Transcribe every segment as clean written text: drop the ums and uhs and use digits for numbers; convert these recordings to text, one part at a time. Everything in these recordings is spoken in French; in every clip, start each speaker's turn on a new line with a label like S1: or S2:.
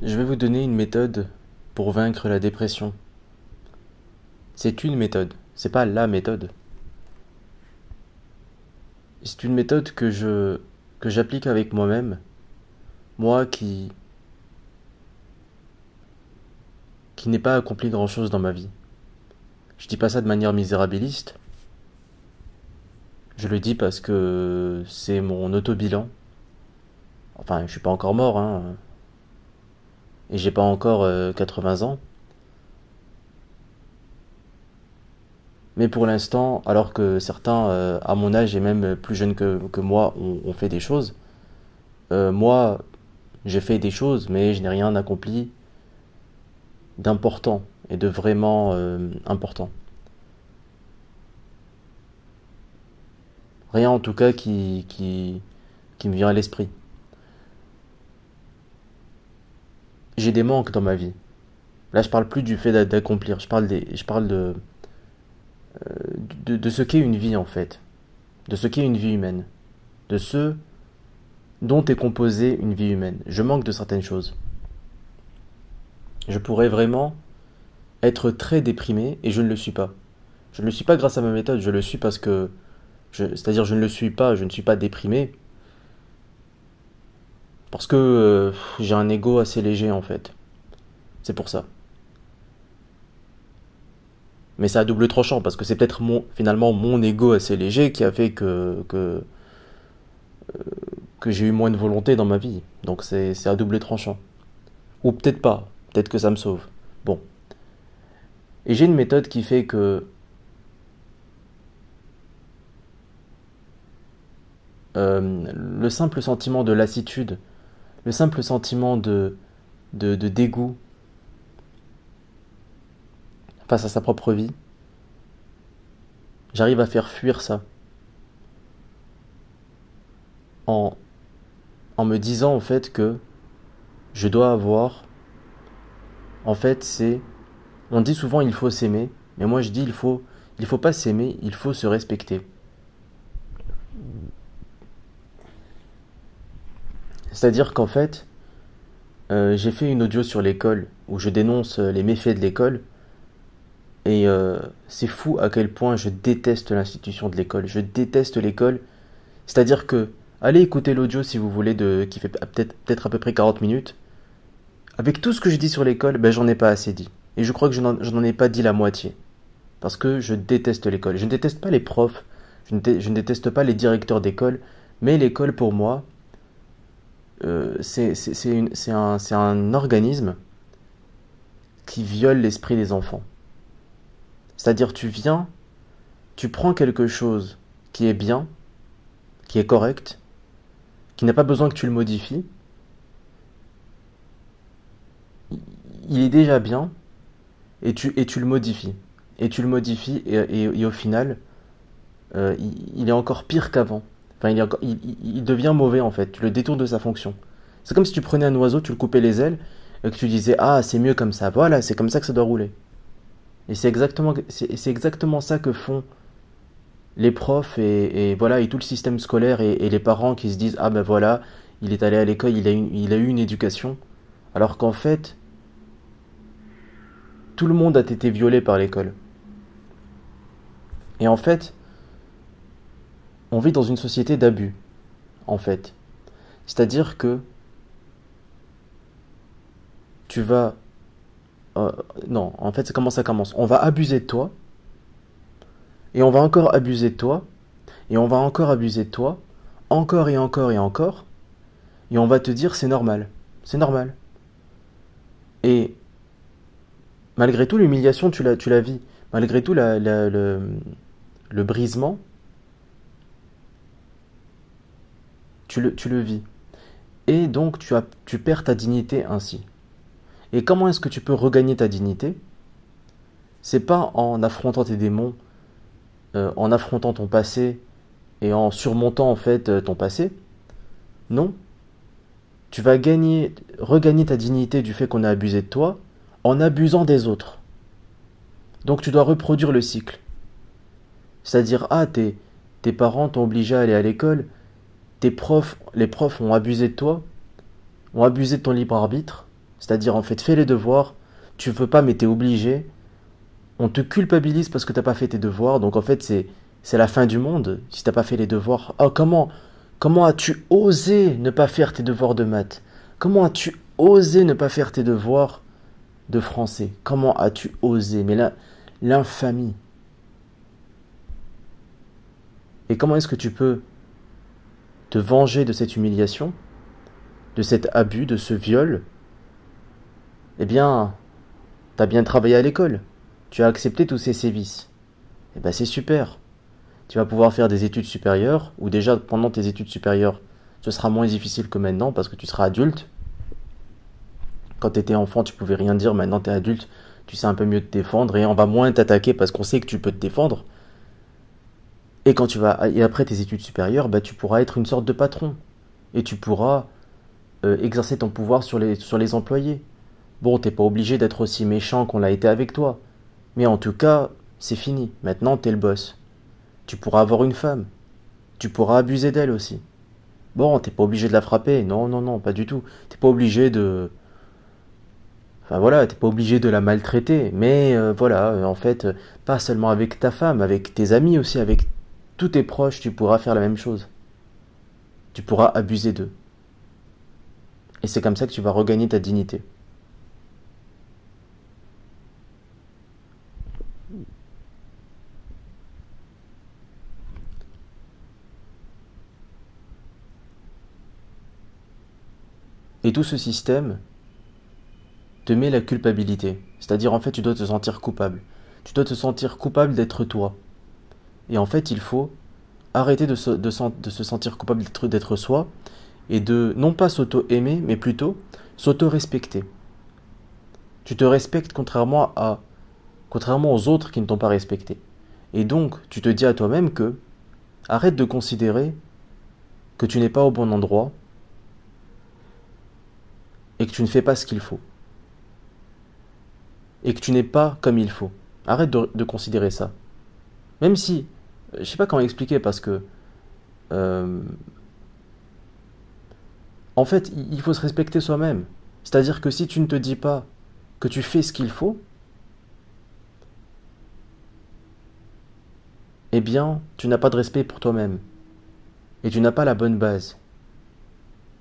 S1: Je vais vous donner une méthode pour vaincre la dépression. C'est une méthode, c'est pas la méthode. C'est une méthode que j'applique avec moi-même, moi qui n'ai pas accompli grand-chose dans ma vie. Je dis pas ça de manière misérabiliste, je le dis parce que c'est mon auto-bilan. Enfin, je suis pas encore mort, hein, et j'ai pas encore 80 ans. Mais pour l'instant, alors que certains, à mon âge et même plus jeunes que moi, ont fait des choses, moi, j'ai fait des choses, mais je n'ai rien accompli d'important et de vraiment important. Rien en tout cas qui me vient à l'esprit. J'ai des manques dans ma vie. Là, je parle plus du fait d'accomplir, je parle de ce qu'est une vie en fait, de ce qu'est une vie humaine, de ce dont est composée une vie humaine. Je manque de certaines choses. Je pourrais vraiment être très déprimé et je ne le suis pas. Je ne le suis pas grâce à ma méthode, je le suis parce que c'est-à-dire je ne le suis pas, je ne suis pas déprimé parce que j'ai un ego assez léger en fait. C'est pour ça. Mais c'est à double tranchant parce que c'est peut-être finalement mon ego assez léger qui a fait que j'ai eu moins de volonté dans ma vie. Donc c'est à double tranchant. Ou peut-être pas, peut-être que ça me sauve. Bon. Et j'ai une méthode qui fait que le simple sentiment de lassitude, le simple sentiment de dégoût face à sa propre vie, j'arrive à faire fuir ça en, en me disant en fait que je dois avoir, en fait c'est, on dit souvent il faut s'aimer, mais moi je dis il faut pas s'aimer, il faut se respecter. C'est-à-dire qu'en fait, j'ai fait une audio sur l'école où je dénonce les méfaits de l'école et c'est fou à quel point je déteste l'institution de l'école. Je déteste l'école. C'est-à-dire que allez écouter l'audio si vous voulez qui fait peut-être à peu près 40 minutes. Avec tout ce que je dis sur l'école, ben j'en ai pas assez dit. Et je crois que je n'en ai pas dit la moitié. Parce que je déteste l'école. Je ne déteste pas les profs, je ne déteste pas les directeurs d'école, mais l'école pour moi, c'est un organisme qui viole l'esprit des enfants. C'est-à-dire tu prends quelque chose qui est bien, qui est correct, qui n'a pas besoin que tu le modifies, il est déjà bien, et tu le modifies. Et tu le modifies, et au final, il est encore pire qu'avant. Enfin, il devient mauvais en fait, tu le détournes de sa fonction. C'est comme si tu prenais un oiseau, tu le coupais les ailes, et que tu disais ah c'est mieux comme ça, voilà, c'est comme ça que ça doit rouler. Et c'est exactement ça que font les profs et voilà et tout le système scolaire et les parents qui se disent ah ben voilà il est allé à l'école il a eu une éducation alors qu'en fait tout le monde a été violé par l'école et en fait on vit dans une société d'abus en fait c'est-à-dire que tu vas euh, non en fait c'est comment ça commence on va abuser de toi et on va encore abuser de toi et on va encore abuser de toi encore et encore et encore et on va te dire c'est normal et malgré tout, l'humiliation, tu la vis. Malgré tout, le brisement, tu le vis. Et donc, tu perds ta dignité ainsi. Et comment est-ce que tu peux regagner ta dignité? C'est pas en affrontant tes démons, en affrontant ton passé et en surmontant en fait ton passé. Non. Tu vas regagner ta dignité du fait qu'on a abusé de toi en abusant des autres. Donc tu dois reproduire le cycle. C'est-à-dire, ah, tes parents t'ont obligé à aller à l'école, les profs ont abusé de toi, ont abusé de ton libre arbitre, C'est-à-dire, en fait, fais les devoirs, tu veux pas, mais t'es obligé. On te culpabilise parce que t'as pas fait tes devoirs, donc en fait, c'est la fin du monde si t'as pas fait les devoirs. Oh, comment as-tu osé ne pas faire tes devoirs de maths? Comment as-tu osé ne pas faire tes devoirs de français? Comment as-tu osé? Mais là, l'infamie. Et comment est-ce que tu peux te venger de cette humiliation, de cet abus, de ce viol? Eh bien, t'as bien travaillé à l'école. Tu as accepté tous ces sévices. Eh ben c'est super. Tu vas pouvoir faire des études supérieures, ou déjà pendant tes études supérieures, ce sera moins difficile que maintenant parce que tu seras adulte. Quand tu étais enfant, tu pouvais rien dire, maintenant tu es adulte, tu sais un peu mieux te défendre et on va moins t'attaquer parce qu'on sait que tu peux te défendre. Et après tes études supérieures, bah, tu pourras être une sorte de patron et tu pourras exercer ton pouvoir sur les employés. Bon, t'es pas obligé d'être aussi méchant qu'on l'a été avec toi, mais en tout cas, c'est fini. Maintenant, t'es le boss. Tu pourras avoir une femme. Tu pourras abuser d'elle aussi. Bon, t'es pas obligé de la frapper. Non, non, non, pas du tout. T'es pas obligé de... Enfin voilà, t'es pas obligé de la maltraiter. Mais voilà, en fait, pas seulement avec ta femme, avec tes amis aussi, avec tous tes proches, tu pourras faire la même chose. Tu pourras abuser d'eux. Et c'est comme ça que tu vas regagner ta dignité. Et tout ce système te met la culpabilité. C'est-à-dire, en fait, tu dois te sentir coupable. Tu dois te sentir coupable d'être toi. Et en fait, il faut arrêter de se sentir coupable d'être soi et de non pas s'auto-aimer, mais plutôt s'auto-respecter. Tu te respectes contrairement aux autres qui ne t'ont pas respecté. Et donc, tu te dis à toi-même que arrête de considérer que tu n'es pas au bon endroit et que tu ne fais pas ce qu'il faut. Et que tu n'es pas comme il faut. Arrête de considérer ça. Même si, je sais pas comment expliquer parce que, euh, en fait, il faut se respecter soi-même. C'est-à-dire que si tu ne te dis pas que tu fais ce qu'il faut, eh bien, tu n'as pas de respect pour toi-même. Et tu n'as pas la bonne base.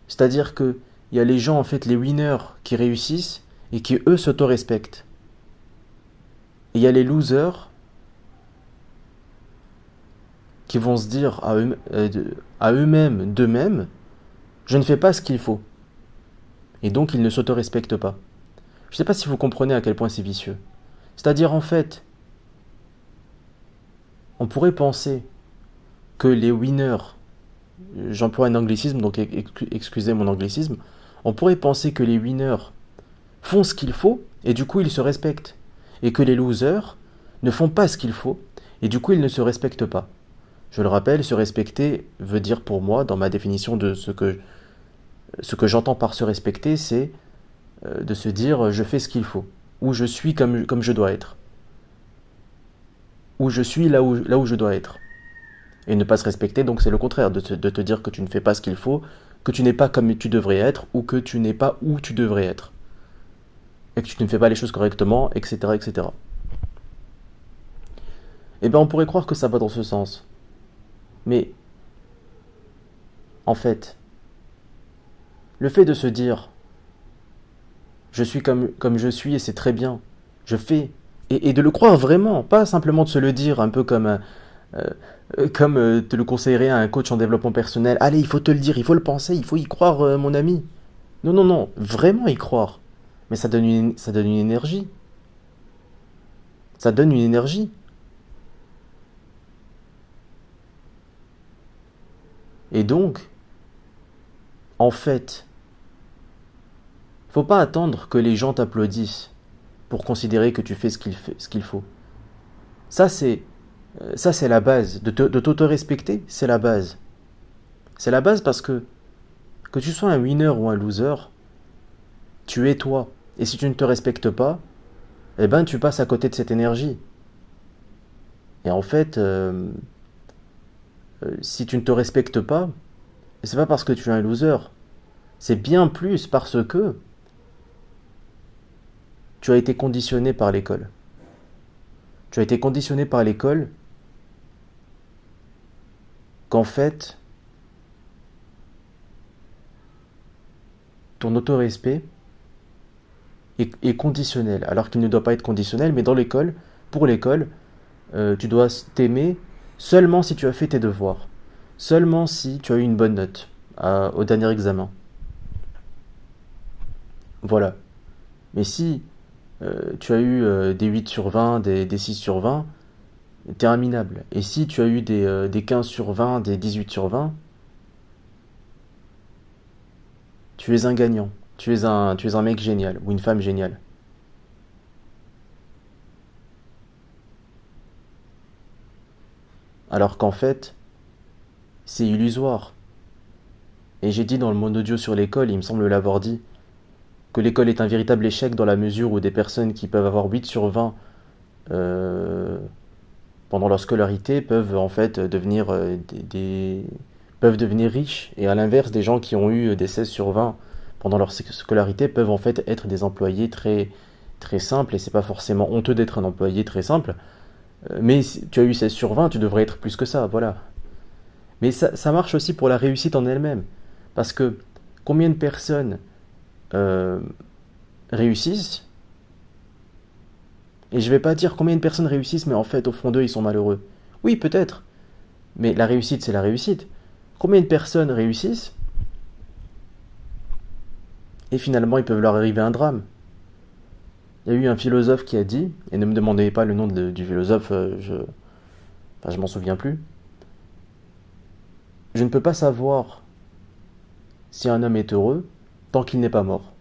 S1: C'est-à-dire que il y a les gens, en fait, les winners qui réussissent et qui, eux, s'auto-respectent. Et il y a les losers qui vont se dire à eux-mêmes, d'eux-mêmes, je ne fais pas ce qu'il faut. Et donc, ils ne s'auto-respectent pas. Je ne sais pas si vous comprenez à quel point c'est vicieux. C'est-à-dire, en fait, on pourrait penser que les winners, j'emploie un anglicisme, donc excusez mon anglicisme, on pourrait penser que les winners font ce qu'il faut et du coup ils se respectent. Et que les losers ne font pas ce qu'il faut et du coup ils ne se respectent pas. Je le rappelle, se respecter veut dire pour moi, dans ma définition de ce que j'entends par se respecter, c'est de se dire je fais ce qu'il faut, ou je suis comme je dois être, ou je suis là où je dois être. Et ne pas se respecter, donc c'est le contraire, de te dire que tu ne fais pas ce qu'il faut, que tu n'es pas comme tu devrais être, ou que tu n'es pas où tu devrais être. Et que tu ne fais pas les choses correctement, etc. etc. Eh bien on pourrait croire que ça va dans ce sens. Mais, en fait, le fait de se dire je suis comme je suis et c'est très bien, je fais, et de le croire vraiment, pas simplement de se le dire un peu comme te le conseillerait un coach en développement personnel. Allez, il faut te le dire, il faut le penser, il faut y croire, mon ami. Non, non, non, vraiment y croire. Mais ça donne une énergie. Ça donne une énergie. Et donc, en fait, faut pas attendre que les gens t'applaudissent pour considérer que tu fais ce qu'il faut. Ça, c'est, ça, c'est la base. De t'auto-respecter, c'est la base. C'est la base parce que tu sois un winner ou un loser, tu es toi. Et si tu ne te respectes pas, eh ben, tu passes à côté de cette énergie. Et en fait, si tu ne te respectes pas, c'est pas parce que tu es un loser. C'est bien plus parce que tu as été conditionné par l'école. Tu as été conditionné par l'école qu'en fait, ton autorespect est conditionnel, alors qu'il ne doit pas être conditionnel, mais dans l'école, pour l'école, tu dois t'aimer seulement si tu as fait tes devoirs, seulement si tu as eu une bonne note au dernier examen. Voilà. Mais si tu as eu des 8 sur 20, des 6 sur 20, t'es un minable. Et si tu as eu des 15 sur 20, des 18 sur 20, tu es un gagnant. Tu es un mec génial ou une femme géniale. Alors qu'en fait, c'est illusoire. Et j'ai dit dans le mono-audio sur l'école, il me semble l'avoir dit, que l'école est un véritable échec dans la mesure où des personnes qui peuvent avoir 8 sur 20 euh, pendant leur scolarité peuvent en fait devenir peuvent devenir riches, et à l'inverse, des gens qui ont eu des 16 sur 20 pendant leur scolarité peuvent en fait être des employés très simples, et c'est pas forcément honteux d'être un employé très simple, mais si tu as eu 16 sur 20, tu devrais être plus que ça, voilà. Mais ça marche aussi pour la réussite en elle-même, parce que combien de personnes euh, réussissent, et je vais pas dire combien de personnes réussissent, mais en fait au fond d'eux ils sont malheureux. Oui, peut-être, mais la réussite c'est la réussite. Combien de personnes réussissent, et finalement ils peuvent leur arriver un drame. Il y a eu un philosophe qui a dit, et ne me demandez pas le nom du philosophe, je m'en souviens plus. Je ne peux pas savoir si un homme est heureux tant qu'il n'est pas mort.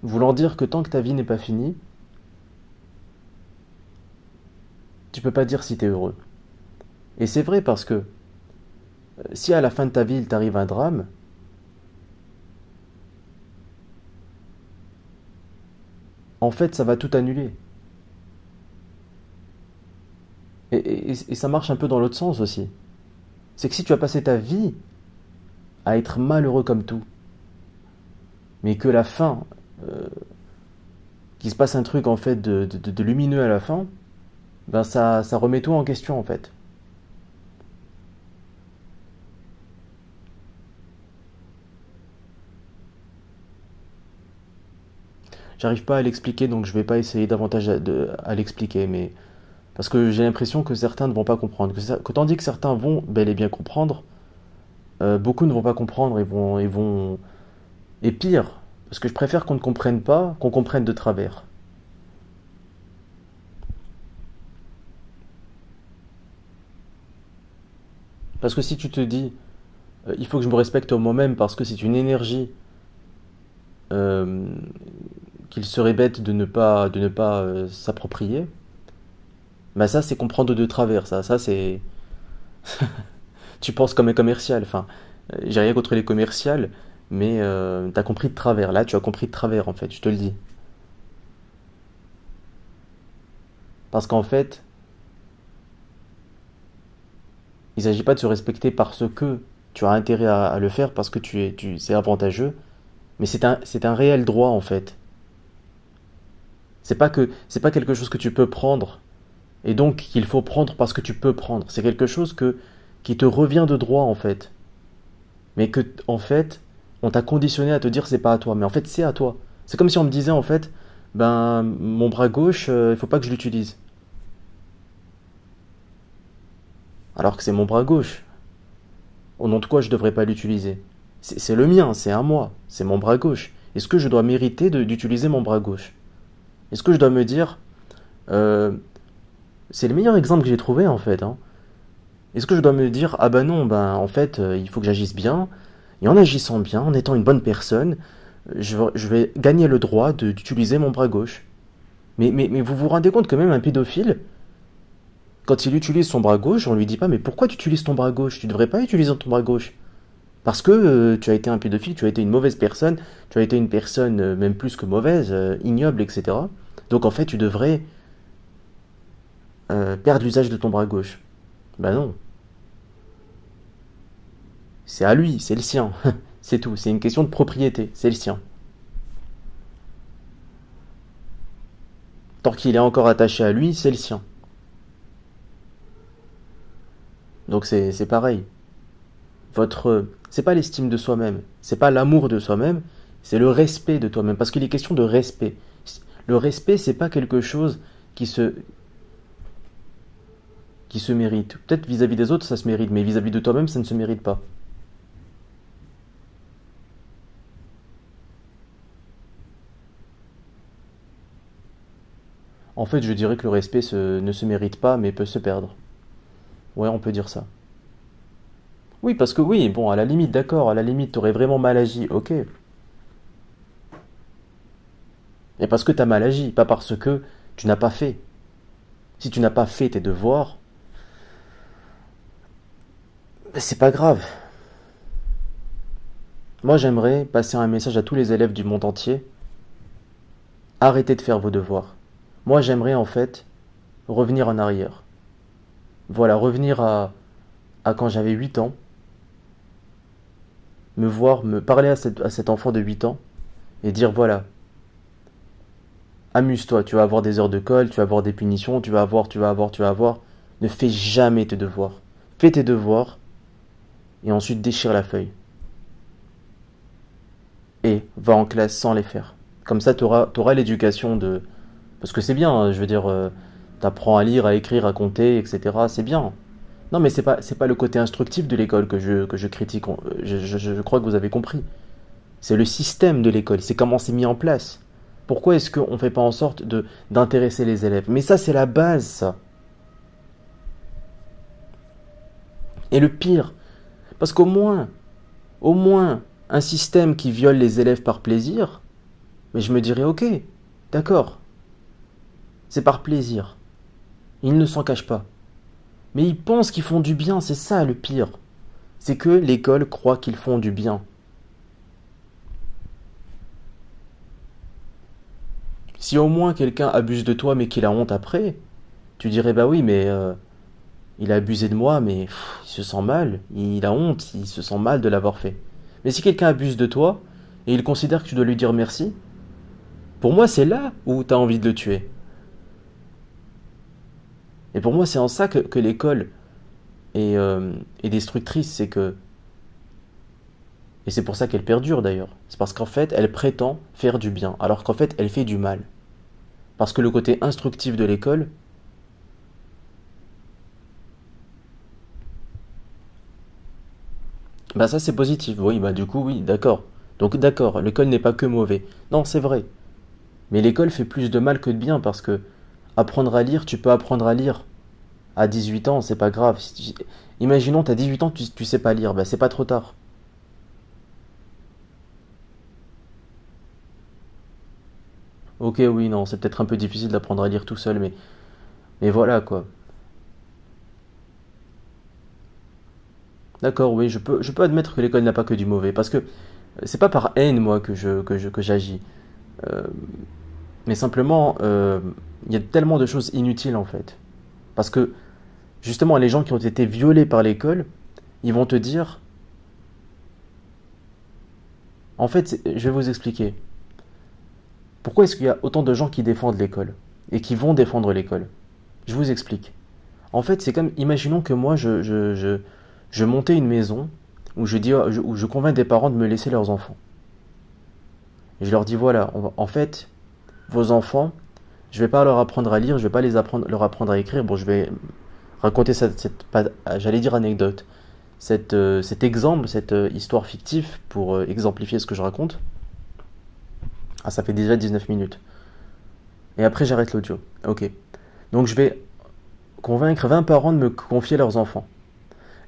S1: Voulant dire que tant que ta vie n'est pas finie, tu peux pas dire si tu es heureux. Et c'est vrai parce que si à la fin de ta vie il t'arrive un drame, en fait ça va tout annuler. Et ça marche un peu dans l'autre sens aussi. C'est que si tu as passé ta vie à être malheureux comme tout, mais que la fin, qu'il se passe un truc en fait de lumineux à la fin, ben ça remet tout en question en fait. J'arrive pas à l'expliquer, donc je vais pas essayer davantage à l'expliquer, mais parce que j'ai l'impression que certains ne vont pas comprendre, que tandis que certains vont bel et bien comprendre, beaucoup ne vont pas comprendre et pire, parce que je préfère qu'on ne comprenne pas, qu'on comprenne de travers. Parce que si tu te dis, il faut que je me respecte moi-même parce que c'est une énergie euh, qu'il serait bête de ne pas s'approprier, bah ça c'est comprendre de travers, ça c'est tu penses comme un commercial. Enfin, j'ai rien contre les commerciales, mais t'as compris de travers. Là, tu as compris de travers, en fait, je te le dis. Parce qu'en fait, il s'agit pas de se respecter parce que tu as intérêt à le faire, parce que c'est avantageux, mais c'est un réel droit, en fait. C'est pas quelque chose que tu peux prendre, et donc qu'il faut prendre parce que tu peux prendre. C'est quelque chose qui te revient de droit, en fait. Mais que, en fait, on t'a conditionné à te dire c'est pas à toi. Mais en fait, c'est à toi. C'est comme si on me disait, en fait, ben, mon bras gauche, il faut pas que je l'utilise. Alors que c'est mon bras gauche. Au nom de quoi je devrais pas l'utiliser? C'est le mien, c'est à moi, c'est mon bras gauche. Est-ce que je dois mériter d'utiliser mon bras gauche? Est-ce que je dois me dire, euh, c'est le meilleur exemple que j'ai trouvé en fait, hein. Est-ce que je dois me dire, ah ben non, ben en fait, il faut que j'agisse bien, et en agissant bien, en étant une bonne personne, je vais gagner le droit d'utiliser mon bras gauche. Mais vous vous rendez compte que même un pédophile, quand il utilise son bras gauche, on lui dit pas, mais pourquoi tu utilises ton bras gauche? Tu devrais pas utiliser ton bras gauche. Parce que tu as été un pédophile, tu as été une mauvaise personne, tu as été une personne même plus que mauvaise, ignoble, etc. Donc en fait, tu devrais perdre l'usage de ton bras gauche. Ben non, c'est à lui, c'est le sien. C'est tout, c'est une question de propriété, c'est le sien. Tant qu'il est encore attaché à lui, c'est le sien. Donc c'est pareil. C'est pas l'estime de soi-même, c'est pas l'amour de soi-même, c'est le respect de toi-même. Parce qu'il est question de respect. Le respect, c'est pas quelque chose qui se, qui se mérite. Peut-être vis-à-vis des autres, ça se mérite, mais vis-à-vis de toi-même, ça ne se mérite pas. En fait, je dirais que le respect ne se mérite pas, mais peut se perdre. Ouais, on peut dire ça. Oui, parce que oui, bon, à la limite, d'accord, à la limite, t'aurais vraiment mal agi, ok. Et parce que t'as mal agi, pas parce que tu n'as pas fait. Si tu n'as pas fait tes devoirs, ben, c'est pas grave. Moi, j'aimerais passer un message à tous les élèves du monde entier. Arrêtez de faire vos devoirs. Moi, j'aimerais en fait revenir en arrière. Voilà, revenir à quand j'avais 8 ans, me parler à cet enfant de 8 ans et dire voilà, amuse-toi, tu vas avoir des heures de colle, tu vas avoir des punitions, tu vas avoir. Ne fais jamais tes devoirs. Fais tes devoirs et ensuite déchire la feuille. Et va en classe sans les faire. Comme ça, t'auras l'éducation de... Parce que c'est bien, hein, je veux dire, t'apprends à lire, à écrire, à compter, etc. C'est bien. Non, mais c'est pas le côté instructif de l'école que je critique. Je crois que vous avez compris. C'est le système de l'école, c'est comment c'est mis en place. Pourquoi est-ce qu'on ne fait pas en sorte d'intéresser les élèves? Mais ça, c'est la base, ça. Et le pire, parce au moins, un système qui viole les élèves par plaisir, mais je me dirais, ok, d'accord, c'est par plaisir. Ils ne s'en cachent pas. Mais ils pensent qu'ils font du bien, c'est ça le pire. C'est que l'école croit qu'ils font du bien. Si au moins quelqu'un abuse de toi mais qu'il a honte après, tu dirais bah oui mais il a abusé de moi mais il se sent mal, il a honte, il se sent mal de l'avoir fait. Mais si quelqu'un abuse de toi et il considère que tu dois lui dire merci, pour moi c'est là où tu as envie de le tuer. Et pour moi c'est en ça que l'école est destructrice, c'est que... Et c'est pour ça qu'elle perdure d'ailleurs. C'est parce qu'en fait elle prétend faire du bien alors qu'en fait elle fait du mal. Parce que le côté instructif de l'école, bah ça c'est positif. Oui, bah du coup oui, d'accord. Donc d'accord, l'école n'est pas que mauvais. Non, c'est vrai. Mais l'école fait plus de mal que de bien parce que apprendre à lire, tu peux apprendre à lire. À 18 ans, c'est pas grave. Imaginons, t'as 18 ans, tu sais pas lire, bah c'est pas trop tard. Ok, oui, non, c'est peut-être un peu difficile d'apprendre à lire tout seul, mais voilà quoi. D'accord, oui, je peux admettre que l'école n'a pas que du mauvais, parce que c'est pas par haine, moi, que j'agis. Euh, mais simplement, il y a tellement de choses inutiles, en fait. Parce que, justement, les gens qui ont été violés par l'école, ils vont te dire, en fait, je vais vous expliquer. Pourquoi est-ce qu'il y a autant de gens qui défendent l'école et qui vont défendre l'école? Je vous explique. En fait, c'est comme, imaginons que moi, je montais une maison où je convainc des parents de me laisser leurs enfants. Et je leur dis, voilà, en fait, vos enfants, je vais pas leur apprendre à lire, je vais pas leur apprendre à écrire. Bon, je vais raconter j'allais dire anecdote, cet exemple, cette histoire fictive pour exemplifier ce que je raconte. Ah, ça fait déjà 19 minutes. Et après, j'arrête l'audio. Ok. Donc, je vais convaincre 20 parents de me confier leurs enfants.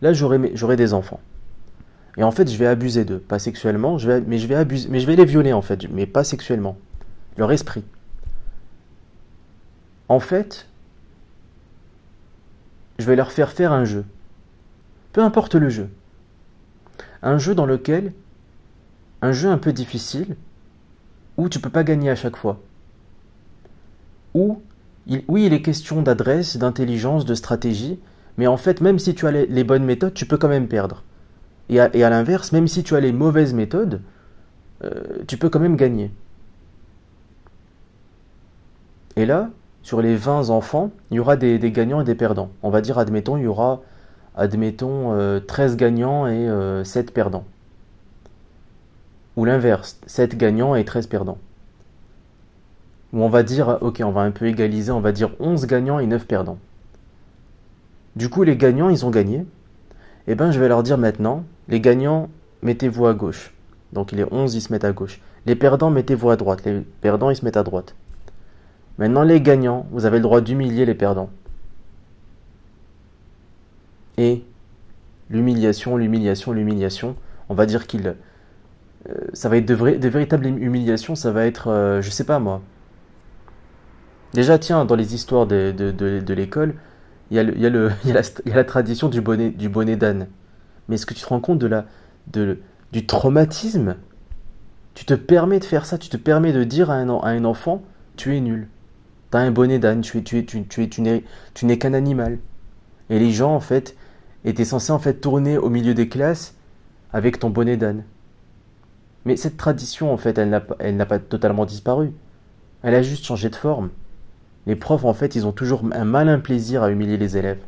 S1: Là, j'aurai des enfants. Et en fait, je vais abuser d'eux. Pas sexuellement, mais je vais les violer en fait, mais pas sexuellement. Leur esprit. En fait, je vais leur faire faire un jeu. Peu importe le jeu. Un jeu dans lequel, un jeu un peu difficile, où tu peux pas gagner à chaque fois. Où, oui, il est question d'adresse, d'intelligence, de stratégie, mais en fait, même si tu as les bonnes méthodes, tu peux quand même perdre. Et à l'inverse, même si tu as les mauvaises méthodes, tu peux quand même gagner. Et là, sur les 20 enfants, il y aura des gagnants et des perdants. On va dire, admettons, il y aura, admettons, 13 gagnants et 7 perdants. Ou l'inverse, 7 gagnants et 13 perdants. Ou on va dire, ok, on va un peu égaliser, on va dire 11 gagnants et 9 perdants. Du coup, les gagnants, ils ont gagné. Eh ben, je vais leur dire maintenant, les gagnants, mettez-vous à gauche. Donc les 11, ils se mettent à gauche. Les perdants, mettez-vous à droite. Les perdants, ils se mettent à droite. Maintenant, les gagnants, vous avez le droit d'humilier les perdants. Et l'humiliation, l'humiliation, l'humiliation, on va dire qu'il... ça va être de véritables humiliations, ça va être, je sais pas moi. Déjà, tiens, dans les histoires de l'école, il y a la tradition du bonnet d'âne. Mais est-ce que tu te rends compte du traumatisme? Tu te permets de faire ça, tu te permets de dire à un enfant, tu es nul. T'as un bonnet d'âne, tu n'es qu'un animal. Et les gens, en fait, étaient censés en fait tourner au milieu des classes avec ton bonnet d'âne. Mais cette tradition, en fait, elle n'a pas totalement disparu. Elle a juste changé de forme. Les profs, en fait, ils ont toujours un malin plaisir à humilier les élèves.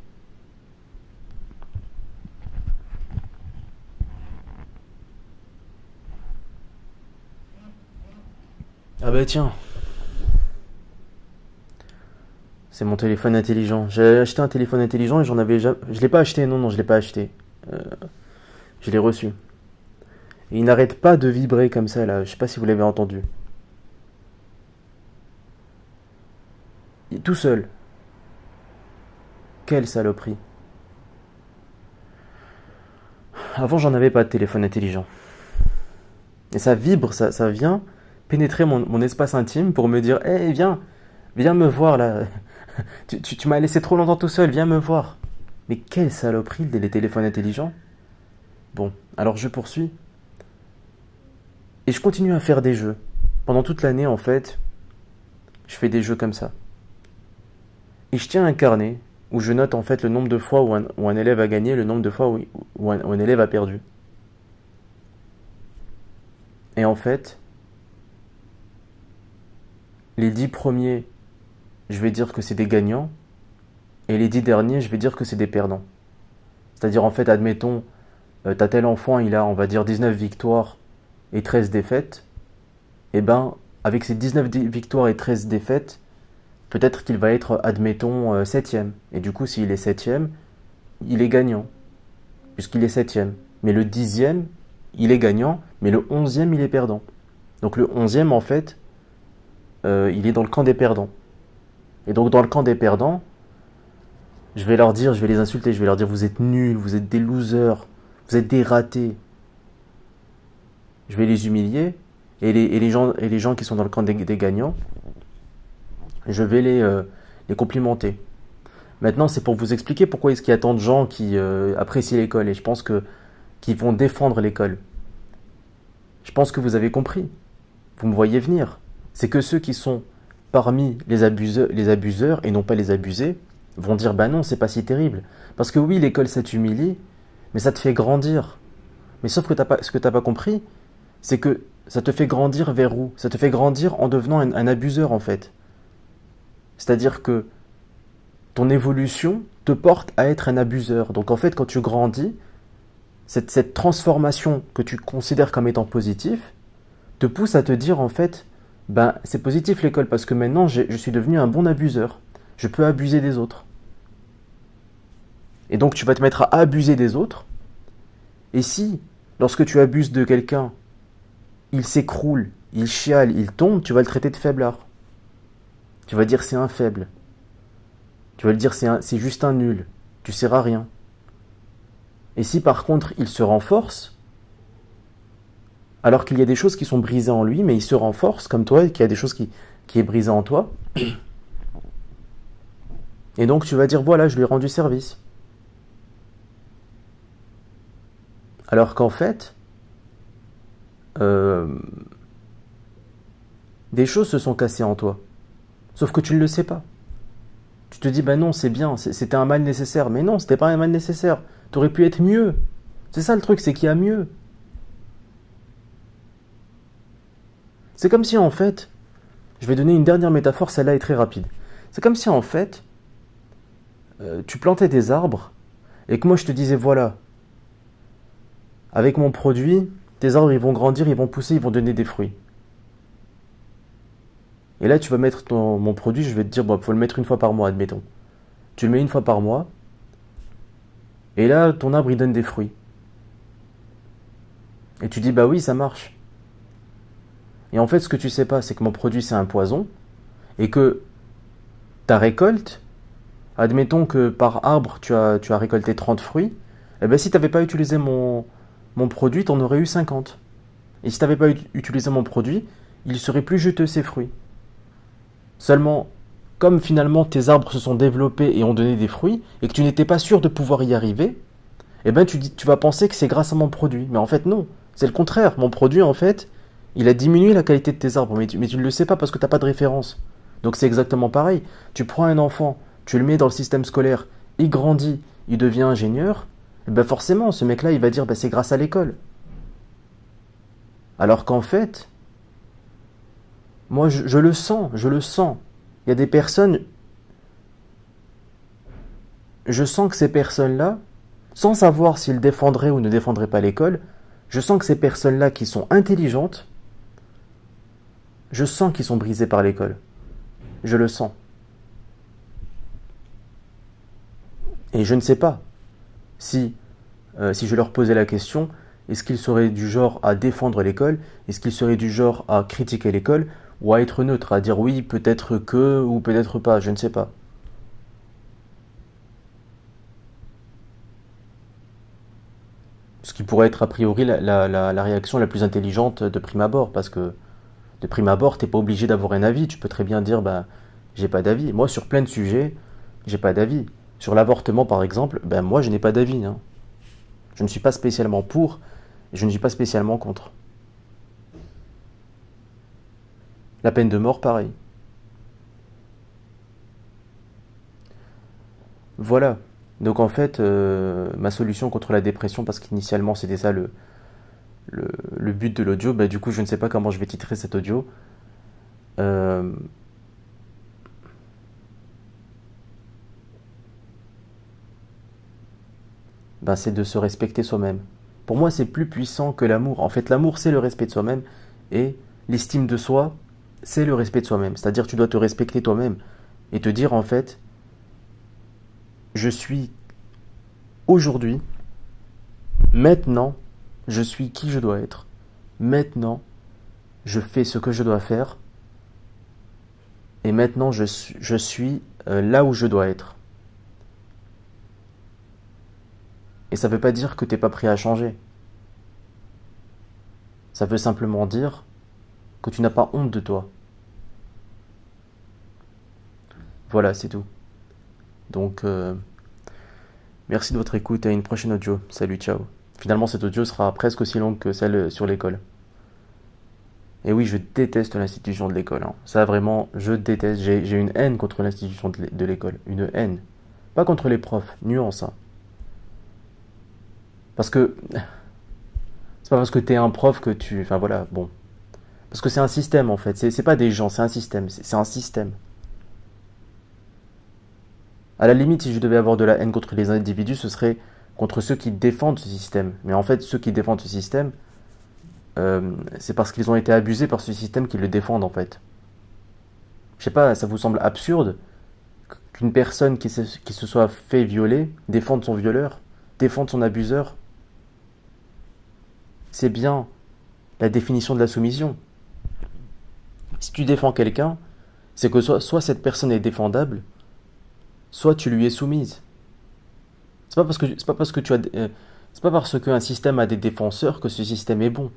S1: Ah bah tiens, c'est mon téléphone intelligent. J'ai acheté un téléphone intelligent et j'en avais jamais... Je l'ai pas acheté, non, je l'ai pas acheté. Euh, je l'ai reçu. Et il n'arrête pas de vibrer comme ça, là. Je sais pas si vous l'avez entendu. Tout seul. Quelle saloperie. Avant, j'en avais pas de téléphone intelligent. Et ça vibre, ça vient pénétrer mon espace intime pour me dire, hé, viens me voir là. Tu m'as laissé trop longtemps tout seul, viens me voir. Mais quelle saloperie les téléphones intelligents. Bon, alors je poursuis. Et je continue à faire des jeux. Pendant toute l'année, en fait, je fais des jeux comme ça. Et je tiens un carnet où je note en fait le nombre de fois où un élève a gagné, le nombre de fois où un élève a perdu. Et en fait, les 10 premiers, je vais dire que c'est des gagnants, et les 10 derniers, je vais dire que c'est des perdants. C'est-à-dire, en fait, admettons, t'as tel enfant, il a, on va dire, 19 victoires et 13 défaites. Et ben, avec ces 19 victoires et 13 défaites, peut-être qu'il va être, admettons, 7ème. Et du coup, s'il est 7ème, il est gagnant, puisqu'il est 7ème. Mais le 10ème, il est gagnant, mais le 11ème, il est perdant. Donc le 11ème, en fait, il est dans le camp des perdants. Et donc, dans le camp des perdants, je vais leur dire, je vais les insulter, je vais leur dire, vous êtes nuls, vous êtes des losers, vous êtes des ratés. Je vais les humilier, et les gens qui sont dans le camp des gagnants, je vais les complimenter. Maintenant, c'est pour vous expliquer pourquoi est-ce qu'il y a tant de gens qui apprécient l'école, et je pense qu'ils vont défendre l'école. Je pense que vous avez compris. Vous me voyez venir. C'est que ceux qui sont parmi les abuseurs et non pas les abusés vont dire bah non, c'est pas si terrible. Parce que oui, l'école ça t'humilie, mais ça te fait grandir. Mais sauf que ce que t'as pas compris, c'est que ça te fait grandir vers où? Ça te fait grandir en devenant un abuseur en fait. C'est-à-dire que ton évolution te porte à être un abuseur. Donc en fait, quand tu grandis, cette transformation que tu considères comme étant positive te pousse à te dire en fait, ben c'est positif l'école parce que maintenant je suis devenu un bon abuseur. Je peux abuser des autres. Et donc tu vas te mettre à abuser des autres. Et si, lorsque tu abuses de quelqu'un, il s'écroule, il chiale, il tombe, tu vas le traiter de faiblard. Tu vas dire c'est un faible. Tu vas le dire c'est juste un nul. Tu sers à rien. Et si par contre il se renforce, alors qu'il y a des choses qui sont brisées en lui, mais il se renforce comme toi, qu'il y a des choses qui est brisées en toi, et donc tu vas dire voilà, je lui ai rendu service. Alors qu'en fait, des choses se sont cassées en toi. Sauf que tu ne le sais pas. Tu te dis, bah non, c'est bien, c'était un mal nécessaire. Mais non, c'était pas un mal nécessaire. T'aurais pu être mieux. C'est ça le truc, c'est qu'il y a mieux. C'est comme si en fait, je vais donner une dernière métaphore, celle-là est très rapide. C'est comme si en fait, tu plantais des arbres et que moi je te disais voilà, avec mon produit, tes arbres ils vont grandir, ils vont pousser, ils vont donner des fruits. Et là tu vas mettre mon produit, je vais te dire bon, faut le mettre une fois par mois, admettons. Tu le mets une fois par mois et là ton arbre il donne des fruits. Et tu dis bah oui ça marche. Et en fait ce que tu sais pas c'est que mon produit c'est un poison et que ta récolte, admettons que par arbre tu as récolté 30 fruits, eh ben si tu n'avais pas utilisé mon produit, tu en aurais eu 50. Et si tu n'avais pas utilisé mon produit, il serait plus juteux ces fruits. Seulement, comme finalement tes arbres se sont développés et ont donné des fruits, et que tu n'étais pas sûr de pouvoir y arriver, eh ben tu vas penser que c'est grâce à mon produit. Mais en fait non, c'est le contraire. Mon produit en fait, il a diminué la qualité de tes arbres, mais tu ne le sais pas parce que tu n'as pas de référence. Donc c'est exactement pareil. Tu prends un enfant, tu le mets dans le système scolaire, il grandit, il devient ingénieur, et ben forcément ce mec-là il va dire ben c'est grâce à l'école. Alors qu'en fait, moi je le sens, je le sens. Il y a des personnes, je sens que ces personnes-là, sans savoir s'ils défendraient ou ne défendraient pas l'école, je sens que ces personnes-là qui sont intelligentes, je sens qu'ils sont brisés par l'école. Je le sens. Et je ne sais pas si je leur posais la question, est-ce qu'ils seraient du genre à défendre l'école? Est-ce qu'ils seraient du genre à critiquer l'école? Ou à être neutre, à dire oui, peut-être que, ou peut-être pas, je ne sais pas. Ce qui pourrait être a priori la réaction la plus intelligente de prime abord, parce que de prime abord, t'es pas obligé d'avoir un avis, tu peux très bien dire, bah, j'ai pas d'avis. Moi, sur plein de sujets, j'ai pas d'avis. Sur l'avortement, par exemple, ben moi, je n'ai pas d'avis, hein. Je ne suis pas spécialement pour, et je ne suis pas spécialement contre. La peine de mort, pareil. Voilà. Donc en fait, ma solution contre la dépression, parce qu'initialement c'était ça le, le but de l'audio, bah du coup je ne sais pas comment je vais titrer cet audio. Euh, Bah, c'est de se respecter soi-même. Pour moi, c'est plus puissant que l'amour. En fait, l'amour, c'est le respect de soi-même, et l'estime de soi, c'est le respect de soi-même. C'est-à-dire, tu dois te respecter toi-même et te dire en fait, je suis aujourd'hui, maintenant, je suis qui je dois être. Maintenant, je fais ce que je dois faire, et maintenant, je suis là où je dois être. Et ça ne veut pas dire que tu n'es pas prêt à changer. Ça veut simplement dire que tu n'as pas honte de toi. Voilà, c'est tout. Donc, merci de votre écoute et à une prochaine audio. Salut, ciao. Finalement, cette audio sera presque aussi longue que celle sur l'école. Et oui, je déteste l'institution de l'école, hein. Ça, vraiment, je déteste. J'ai une haine contre l'institution de l'école. Une haine. Pas contre les profs. Nuance, hein. Parce que c'est pas parce que t'es un prof que tu. Enfin voilà, bon. Parce que c'est un système en fait. C'est pas des gens, c'est un système. C'est un système. À la limite, si je devais avoir de la haine contre les individus, ce serait contre ceux qui défendent ce système. Mais en fait, ceux qui défendent ce système, c'est parce qu'ils ont été abusés par ce système qu'ils le défendent en fait. Je sais pas, ça vous semble absurde qu'une personne qui se soit fait violer défende son violeur, défende son abuseur? C'est bien la définition de la soumission. Si tu défends quelqu'un, c'est que soit cette personne est défendable, soit tu lui es soumise. C'est pas parce que tu as, c'est pas parce qu'un système a des défenseurs que ce système est bon.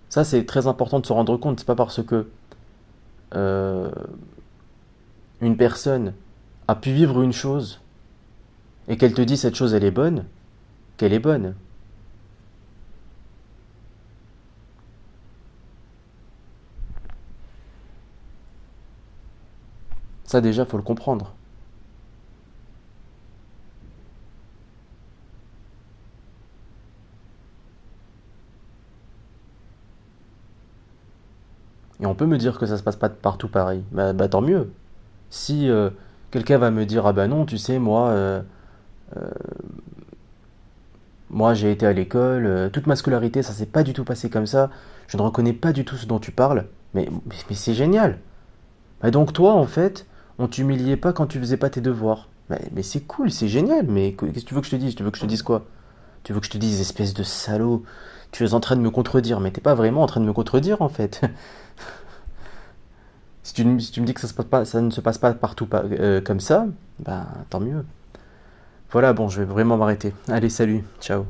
S1: Ça, c'est très important de se rendre compte. C'est pas parce que euh, une personne a pu vivre une chose et qu'elle te dit cette chose elle est bonne, qu'elle est bonne. Ça déjà, faut le comprendre. Et on peut me dire que ça se passe pas partout pareil. Bah tant mieux. Si quelqu'un va me dire, ah bah non, tu sais, moi j'ai été à l'école, toute ma scolarité, ça s'est pas du tout passé comme ça, je ne reconnais pas du tout ce dont tu parles, mais c'est génial. Bah donc toi, en fait, on t'humiliait pas quand tu faisais pas tes devoirs. Mais c'est cool, c'est génial, mais qu'est-ce que tu veux que je te dise? Tu veux que je te dise quoi? Tu veux que je te dise, espèce de salaud? Tu es en train de me contredire, mais t'es pas vraiment en train de me contredire en fait. Si tu me dis que ça ne se passe pas partout comme ça, bah tant mieux. Voilà, bon, je vais vraiment m'arrêter. Allez, salut, ciao.